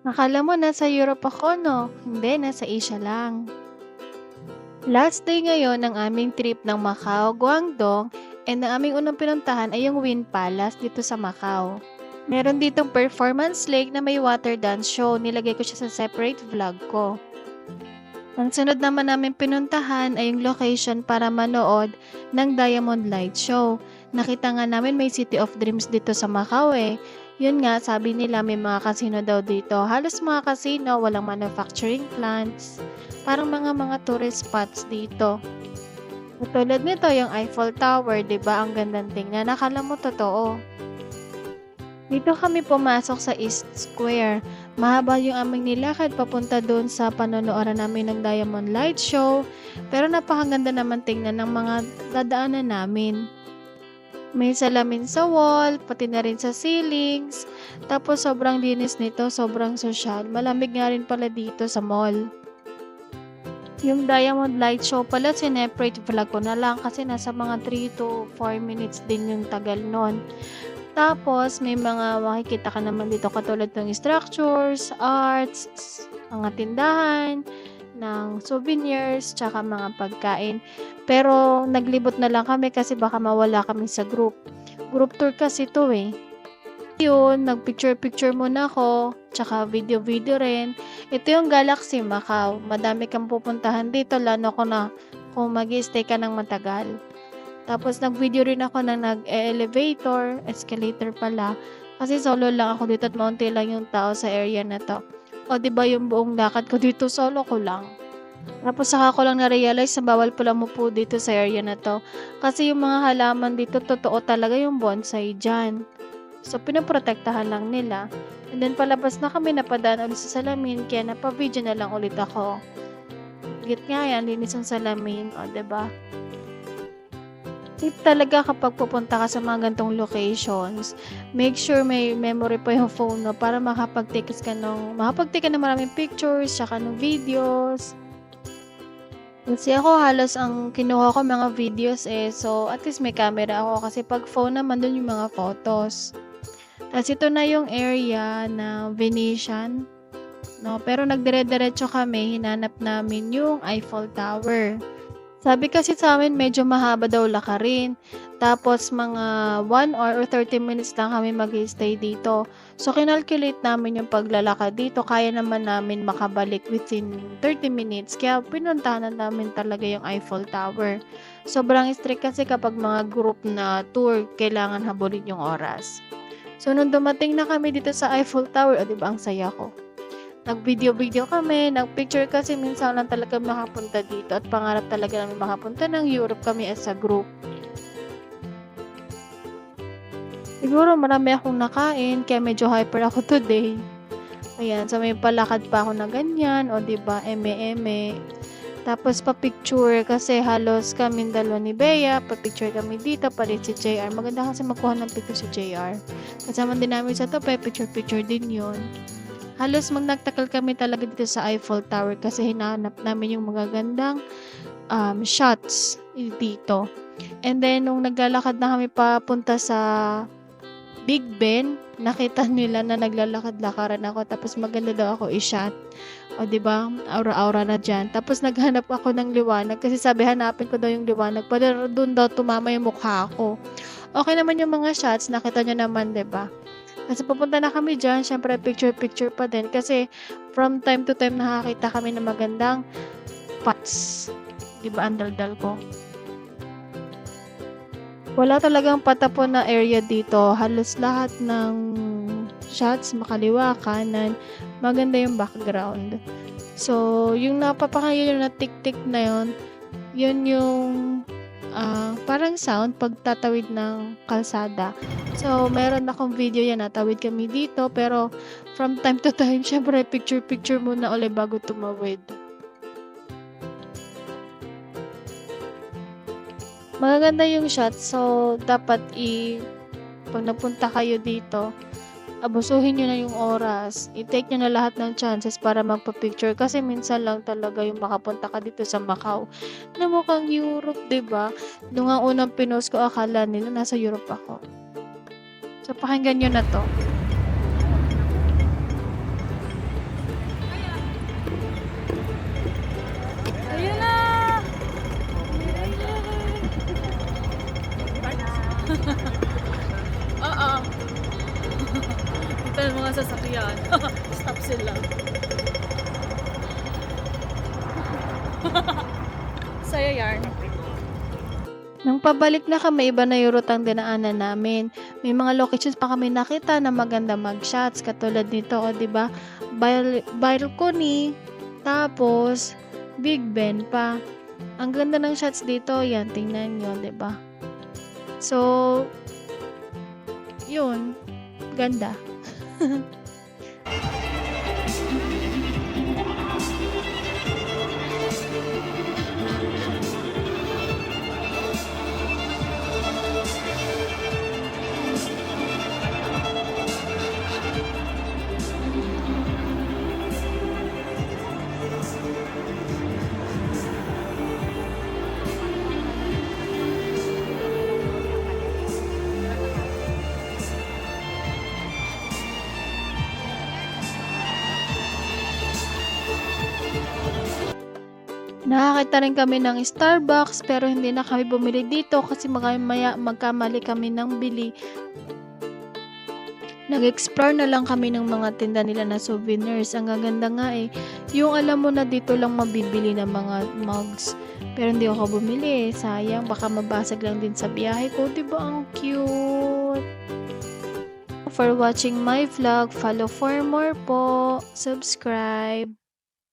Akala mo nasa Europe ako 'no? Hindi, nasa Asia lang. Last day ngayon ng aming trip ng Macau, Guangdong, and ang aming unang pinuntahan ay yung Wind Palace dito sa Macau. Meron ditong performance lake na may water dance show. Nilagay ko siya sa separate vlog ko. Ang sunod naman namin pinuntahan ay yung location para manood ng Diamond Light Show. Nakita nga namin may City of Dreams dito sa Macau eh. Yun nga, sabi nila may mga casino daw dito. Halos mga casino, walang manufacturing plants. Parang mga tourist spots dito. Tulad nito, yung Eiffel Tower, 'di ba? Ang gandang tingnan. Akala mo totoo. Dito kami pumasok sa East Square. Mahaba yung aming nilakad papunta doon sa panonood namin ng Diamond Light Show. Pero napakaganda naman tingnan ng mga dadaanan namin. May salamin sa wall, pati na rin sa ceilings. Tapos sobrang linis nito, sobrang sosyal. Malamig nga rin pala dito sa mall. Yung Diamond Light Show pala, sineperate vlog ko na lang kasi nasa mga 3 to 4 minutes din yung tagal nun. Tapos, may mga makikita ka naman dito katulad ng structures, arts, mga tindahan, ng souvenirs, tsaka mga pagkain. Pero, naglibot na lang kami kasi baka mawala kami sa group. Group tour kasi to eh. Yun, nagpicture-picture muna ako, tsaka video-video rin. Ito yung Galaxy Macau. Madami kang pupuntahan dito, lalo ko na kung mag-stay ka ng matagal. Tapos nag-video rin ako ng nag-elevator, escalator pala. Kasi solo lang ako dito at maunti lang yung tao sa area na to. O 'di ba yung buong lakad ko dito solo ko lang. Tapos saka ko lang na-realize na bawal pala umupo dito sa area na to. Kasi yung mga halaman dito totoo talaga yung bonsai dyan. So pinoprotektahan lang nila. And then palabas na kami, napadaan ulit sa salamin, kaya napa-video na lang ulit ako. Git nga yan, linis ang salamin, o 'di ba? Tip talaga kapag pupunta ka sa mga gantong locations, make sure may memory pa yung phone mo para makapag-take ka ng maraming pictures, tsaka ng videos. Kasi ako halos ang kinuha ko mga videos eh, so at least may camera ako kasi pag phone naman dun yung mga photos. Tapos ito na yung area na Venetian, no? Pero nagdire-diretso kami, hinanap namin yung Eiffel Tower. Sabi kasi sa amin medyo mahaba daw lakarin. Tapos mga 1 hour or 30 minutes lang kami mag-stay dito. So kinalculate namin yung paglalakad dito. Kaya naman namin makabalik within 30 minutes. Kaya pinuntahan namin talaga yung Eiffel Tower. Sobrang strict kasi kapag mga group na tour, kailangan habulin yung oras. So nung dumating na kami dito sa Eiffel Tower, o diba ang saya ko. Nag-video-video kami, nag-picture kasi minsan lang talaga makapunta dito at pangarap talaga namin makapunta ng Europe kami as a group. Siguro marami akong nakain kaya medyo hyper ako today. Ayan, so may palakad pa ako na ganyan, o diba, eme-eme. Tapos pa-picture kasi halos kami dalawa ni Bea, pa-picture kami dito, palit si JR. Maganda kasi magkuha ng picture si JR. Kasama din namin sa to, picture-picture din yun. Halos magnagtakal kami talaga dito sa Eiffel Tower kasi hinahanap namin yung magagandang shots dito. And then, nung naglalakad na kami papunta sa Big Ben, nakita nila na naglalakad-lakaran ako tapos maganda daw ako i-shot. O, diba? Aura-aura na dyan. Tapos naghanap ako ng liwanag kasi sabi hanapin ko daw yung liwanag. Pero doon daw tumama yung mukha ko. Okay naman yung mga shots, nakita nyo naman, diba? Kasi pupunta na kami dyan, syempre picture-picture pa din. Kasi from time to time nakakita kami ng magandang spots. Diba ang daldal ko? Wala talagang patapon na area dito. Halos lahat ng shots, makaliwa, kanan, maganda yung background. So, yung napapakaya na tik-tik na yun yung parang sound pagtatawid ng kalsada. So, meron akong video yan, natawid kami dito, pero from time to time, syempre, picture-picture muna ulit bago tumawid. Magaganda yung shot, so, dapat pag napunta kayo dito, abusuhin nyo na yung oras. I-take nyo na lahat ng chances para magpa-picture kasi minsan lang talaga yung makapunta ka dito sa Macau na mukhang Europe, diba? Nung ang unang pinost ko, akala nila nasa Europe ako. So, pakinggan nyo na to. sasakyan. Stop sila. Saya yarn. Nang pabalik na kami, iba na yung route ang dinaanan namin. May mga locations pa kami nakita na maganda mag-shots. Katulad nito, o diba? Balcony, tapos Big Ben pa. Ang ganda ng shots dito. Yan, tingnan nyo, diba? So, yun. Ganda. Nakakita rin kami ng Starbucks pero hindi na kami bumili dito kasi magkamali kami ng bili. Nag-explore na lang kami ng mga tinda nila na souvenirs. Ang gaganda nga eh. Yung alam mo na dito lang mabibili ng mga mugs. Pero hindi ako bumili. Sayang, baka mabasag lang din sa biyahe ko. Diba ang cute? For watching my vlog, follow for more po. Subscribe.